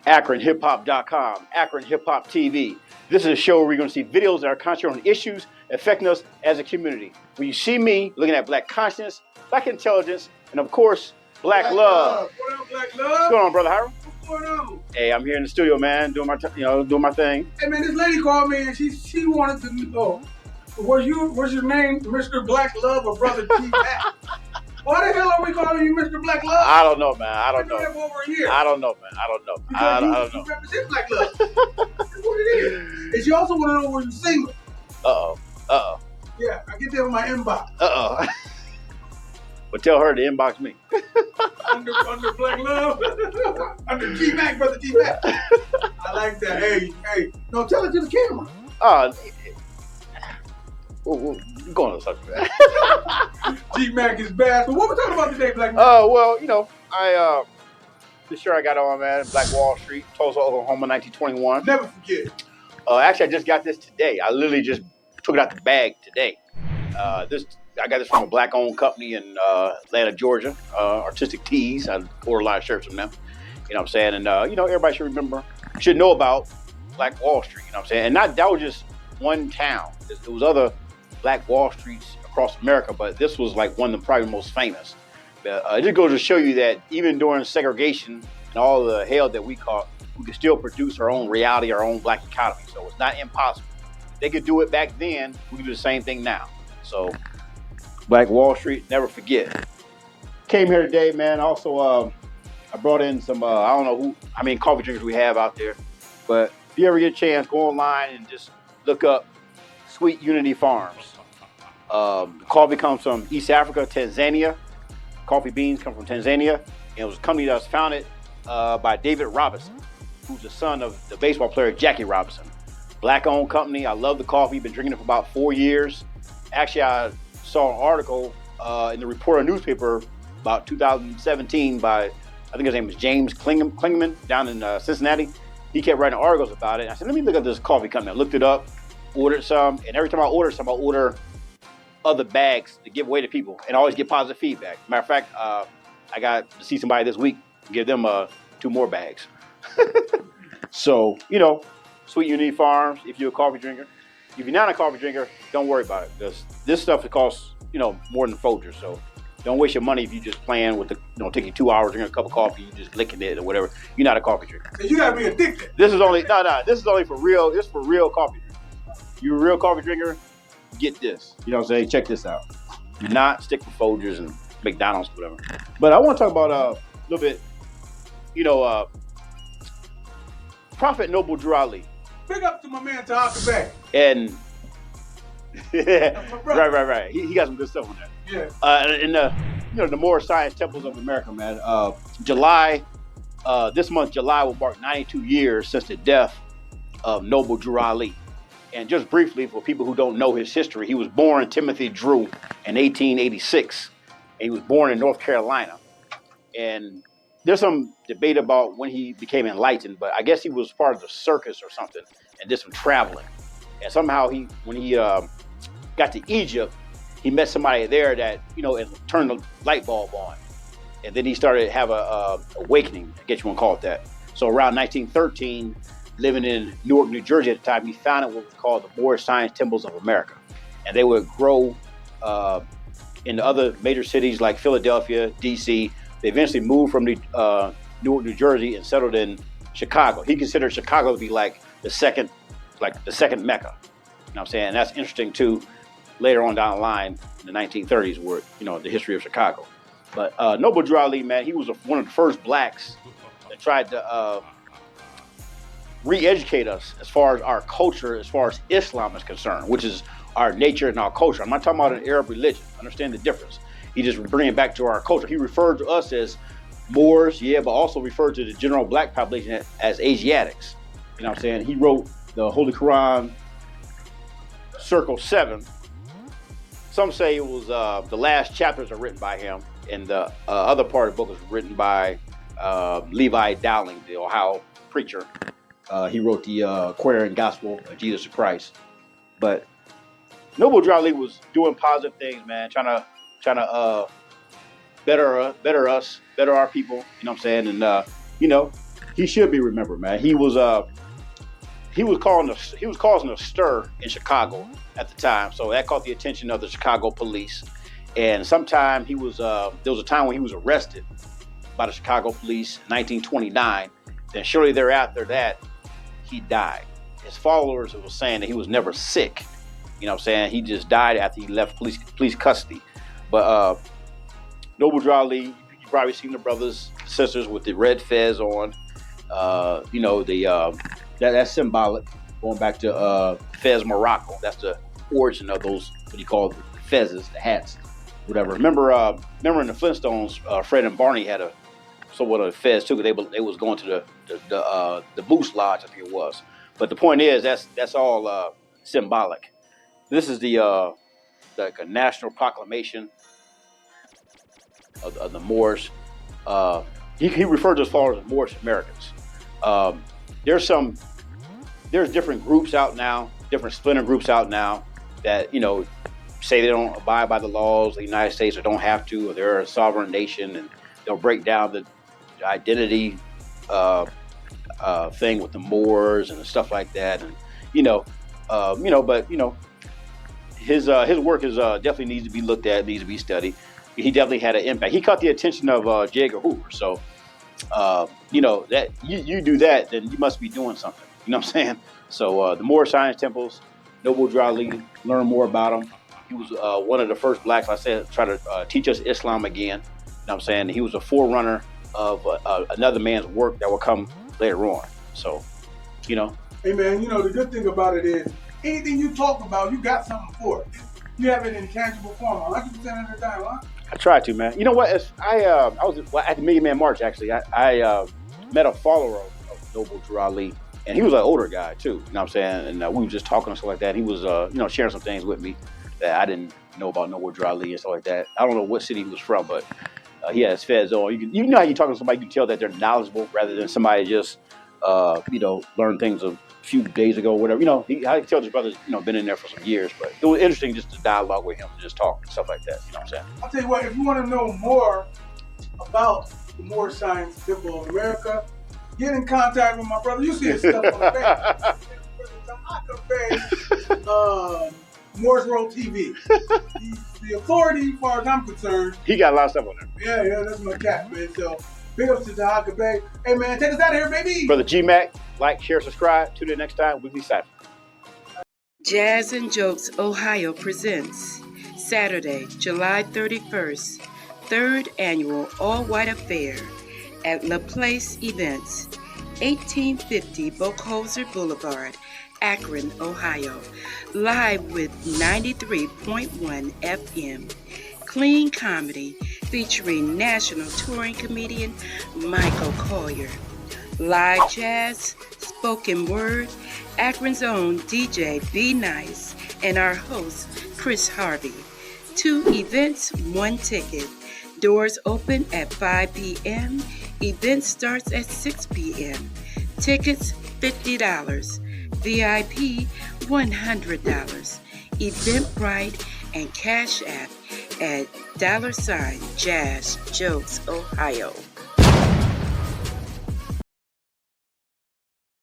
AkronHipHop.com, Akron Hip Hop TV. This is a show where we're going to see videos that are concentrated on issues affecting us as a community. When you see me looking at black consciousness, black intelligence, and of course, black love. What up, black love? What's going on, brother Hiram? What's going on? Hey, I'm here in the studio, man, doing my thing. Hey, man, this lady called me and she wanted to know, what's your name, Mr. Black Love or Brother G Mac? Why the hell are we calling you Mr. Black Love? I don't know, man. I don't know. Over here. I don't know, man. I don't know. Because I don't know. You represent Black Love. That's what it is. And she also want to know were you single. Uh-oh. Yeah, I get that in my inbox. Uh-oh. But tell her to inbox me. under Black Love. Under G Mac, Brother G Mac. I like that. Hey. No, tell it to the camera. We're going on the subject, man. G Mac is bad. So what we talking about today, Black Man? Well, this shirt I got on, man, Black Wall Street, Tulsa, Oklahoma, 1921. Never forget. Actually, I just got this today. I literally just took it out the bag today. I got this from a black-owned company in Atlanta, Georgia, Artistic Tees. I order a lot of shirts from them. You know what I'm saying? And, everybody should know about Black Wall Street. You know what I'm saying? And that was just one town. It was other Black Wall Streets across America, but this was like one of the probably most famous. It just goes to show you that even during segregation and all the hell that we caught, we could still produce our own reality, our own black economy. So it's not impossible. If they could do it back then, we can do the same thing now. So Black Wall Street, never forget. Came here today, man. Also, I brought in some, coffee drinkers we have out there. But if you ever get a chance, go online and just look up Sweet Unity Farms. Coffee comes from East Africa, Tanzania. Coffee beans come from Tanzania. And it was a company that was founded by David Robinson, who's the son of the baseball player Jackie Robinson. Black-owned company. I love the coffee. Been drinking it for about 4 years. Actually, I saw an article in the Reporter newspaper about 2017 by, I think his name was James Klingman down in Cincinnati. He kept writing articles about it. And I said, let me look at this coffee company. I looked it up, ordered some, and every time I order some, I order other bags to give away to people and always get positive feedback. Matter of fact, I got to see somebody this week, give them 2 more bags. So, Sweet Unity Farms, if you're a coffee drinker. If you're not a coffee drinker, don't worry about it, because this stuff costs, more than Folgers. So don't waste your money if you just playing with taking 2 hours drinking a cup of coffee, you just licking it or whatever. You're not a coffee drinker. You gotta be addicted. This is only for real. It's for real coffee drinkers. You're a real coffee drinker, get this. You know what I'm saying? Check this out. Do not stick with Folgers and McDonald's, whatever. But I want to talk about a little bit, Prophet Noble Drew Ali. Big up to my man Taharka Bay. And right. He got some good stuff on there. Yeah. The more science temples of America, man. This month, July will mark 92 years since the death of Noble Drew Ali. And just briefly, for people who don't know his history, he was born Timothy Drew in 1886. And he was born in North Carolina. And there's some debate about when he became enlightened, but I guess he was part of the circus or something and did some traveling. And somehow when he got to Egypt, he met somebody there that, and turned the light bulb on. And then he started to have a awakening, I guess you want to call it that. So around 1913, living in Newark, New Jersey at the time, he founded what was called the Moorish Science Temples of America. And they would grow in other major cities like Philadelphia, D.C. They eventually moved from Newark, New Jersey and settled in Chicago. He considered Chicago to be like the second Mecca. You know what I'm saying? And that's interesting too, later on down the line in the 1930s, where, the history of Chicago. But Noble Drew Ali, man, he was one of the first blacks that tried to re-educate us as far as our culture, as far as Islam is concerned, which is our nature and our culture. I'm not talking about an Arab religion. Understand the difference. He just bring it back to our culture. He referred to us as Moors, but also referred to the general black population as Asiatics. You know what I'm saying? He wrote the Holy Quran, Circle 7. Some say it was the last chapters are written by him, and the other part of the book was written by Levi Dowling, the Ohio preacher. He wrote the Aquarian Gospel of Jesus Christ. But Noble Drew Ali was doing positive things, man, trying to better us, better our people. You know what I'm saying? And He should be remembered, man. He was causing a stir in Chicago at the time, so that caught the attention of the Chicago police. And sometime there was a time when he was arrested by the Chicago police in 1929. Then shortly thereafter that, he died. His followers were saying that he was never sick. You know what I'm saying? He just died after he left police custody. But Noble Drew Ali, you probably seen the brothers, sisters with the red fez on. That's symbolic, going back to Fez Morocco. That's the origin of those, what you call the fezzes, the hats, whatever. Remember in the Flintstones, Fred and Barney had a somewhat of a fez too, because they was going to the Boost Lodge, I think it was. But the point is, that's all symbolic. This is the like a national proclamation of the Moors. He referred to his followers as Moorish Americans. There's different groups out now, different splinter groups out now that, say they don't abide by the laws of the United States or don't have to, or they're a sovereign nation, and they'll break down the identity thing with the Moors and stuff like that. And his work is definitely needs to be looked at, needs to be studied. He definitely had an impact. He caught the attention of J. Edgar Hoover. So that you do that, then you must be doing something. You know what I'm saying? So the Moorish Science Temples, Noble Drew Ali, learn more about him. He was one of the first blacks, like I said, try to teach us Islam again. You know what I'm saying? He was a forerunner of another man's work that will come later on. So, Hey man, the good thing about it is anything you talk about, you got something for it. You have it in tangible form 100% of the time, huh? I try to, man. You know what? I was at the Million Man March, actually. I met a follower of Noble Drew Ali, and he was an older guy too. You know what I'm saying? And we were just talking and stuff like that. He was, sharing some things with me that I didn't know about Noble Drew Ali and stuff like that. I don't know what city he was from, but he had his fez on. You know how you talk to somebody, you can tell that they're knowledgeable rather than somebody just, learned things a few days ago, or whatever. I can tell this brother's, been in there for some years, but it was interesting just to dialogue with him, just talk and stuff like that. You know what I'm saying? I'll tell you what, if you want to know more about the Moorish Science Temple of America, get in contact with my brother. You see his stuff on the page. Taharka Moorish World TV. He's the authority as far as I'm concerned. He got a lot of stuff on there. Yeah, that's my cat, man. So big ups to Taharka Bay. Hey man, take us out of here, baby. Brother G-Mac, like, share, subscribe. Tune in next time. Weekly Cypher. Jazz and Jokes Ohio presents Saturday, July 31st, 3rd Annual All-White Affair at La Place Events, 1850 Bocoser Boulevard, Akron, Ohio. Live with 93.1 FM. Clean comedy featuring national touring comedian Michael Collier. Live jazz, spoken word, Akron's own DJ Be Nice, and our host Chris Harvey. 2 events, 1 ticket. Doors open at 5 p.m. Event starts at 6 p.m. Tickets $50. VIP $100. Eventbrite and Cash App at $Jazz Jokes Ohio.